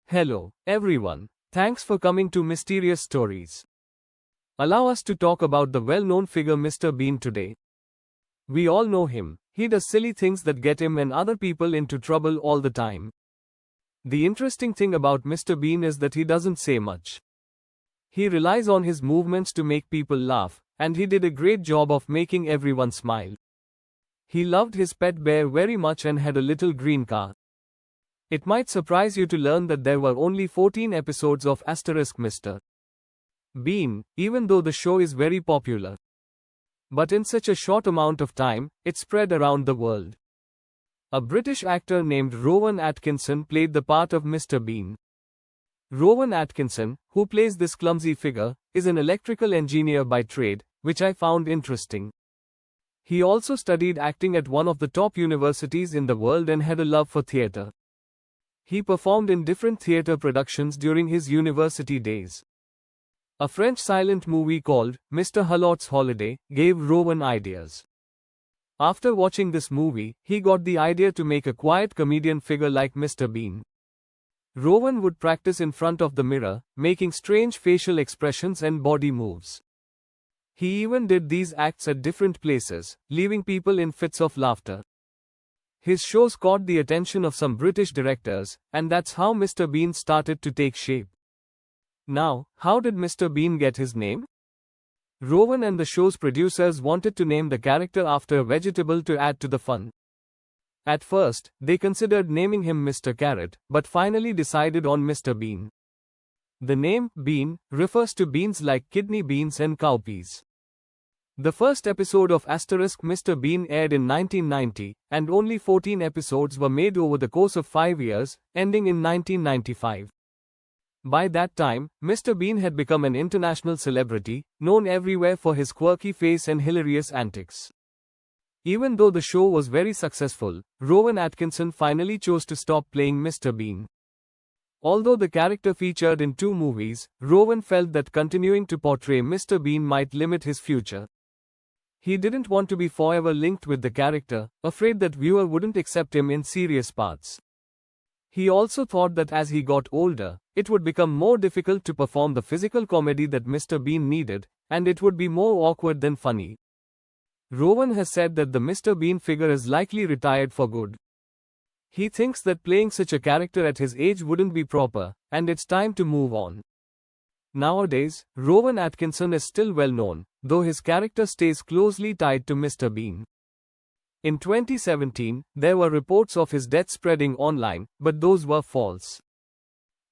Hello, everyone. Thanks for coming to Mysterious Stories. Allow us to talk about the well-known figure Mr. Bean today. We all know him. He does silly things that get him and other people into trouble all the time. The interesting thing about Mr. Bean is that he doesn't say much. He relies on his movements to make people laugh, and he did a great job of making everyone smile. He loved his pet bear very much and had a little green car. It might surprise you to learn that there were only 14 episodes of Mr. Bean, even though the show is very popular. But in such a short amount of time, it spread around the world. A British actor named Rowan Atkinson played the part of Mr. Bean. Rowan Atkinson, who plays this clumsy figure, is an electrical engineer by trade, which I found interesting. He also studied acting at one of the top universities in the world and had a love for theatre. He performed in different theatre productions during his university days. A French silent movie called Mr. Hulot's Holiday gave Rowan ideas. After watching this movie, he got the idea to make a quiet comedian figure like Mr. Bean. Rowan would practice in front of the mirror, making strange facial expressions and body moves. He even did these acts at different places, leaving people in fits of laughter. His shows caught the attention of some British directors, and that's how Mr. Bean started to take shape. Now, how did Mr. Bean get his name? Rowan and the show's producers wanted to name the character after a vegetable to add to the fun. At first, they considered naming him Mr. Carrot, but finally decided on Mr. Bean. The name, Bean, refers to beans like kidney beans and cowpeas. The first episode of Mr. Bean aired in 1990, and only 14 episodes were made over the course of 5 years, ending in 1995. By that time, Mr. Bean had become an international celebrity, known everywhere for his quirky face and hilarious antics. Even though the show was very successful, Rowan Atkinson finally chose to stop playing Mr. Bean. Although the character featured in 2 movies, Rowan felt that continuing to portray Mr. Bean might limit his future. He didn't want to be forever linked with the character, afraid that viewer wouldn't accept him in serious parts. He also thought that as he got older, it would become more difficult to perform the physical comedy that Mr. Bean needed, and it would be more awkward than funny. Rowan has said that the Mr. Bean figure is likely retired for good. He thinks that playing such a character at his age wouldn't be proper, and it's time to move on. Nowadays, Rowan Atkinson is still well known, though his character stays closely tied to Mr. Bean. In 2017, there were reports of his death spreading online, but those were false.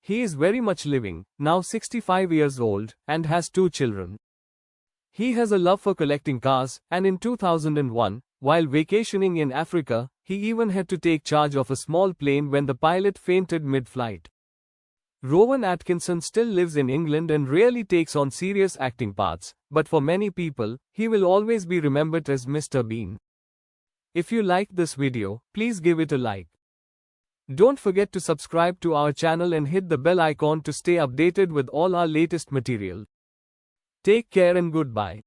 He is very much living, now 65 years old, and has 2 children. He has a love for collecting cars, and in 2001, while vacationing in Africa, he even had to take charge of a small plane when the pilot fainted mid-flight. Rowan Atkinson still lives in England and rarely takes on serious acting parts, but for many people, he will always be remembered as Mr. Bean. If you liked this video, please give it a like. Don't forget to subscribe to our channel and hit the bell icon to stay updated with all our latest material. Take care and goodbye.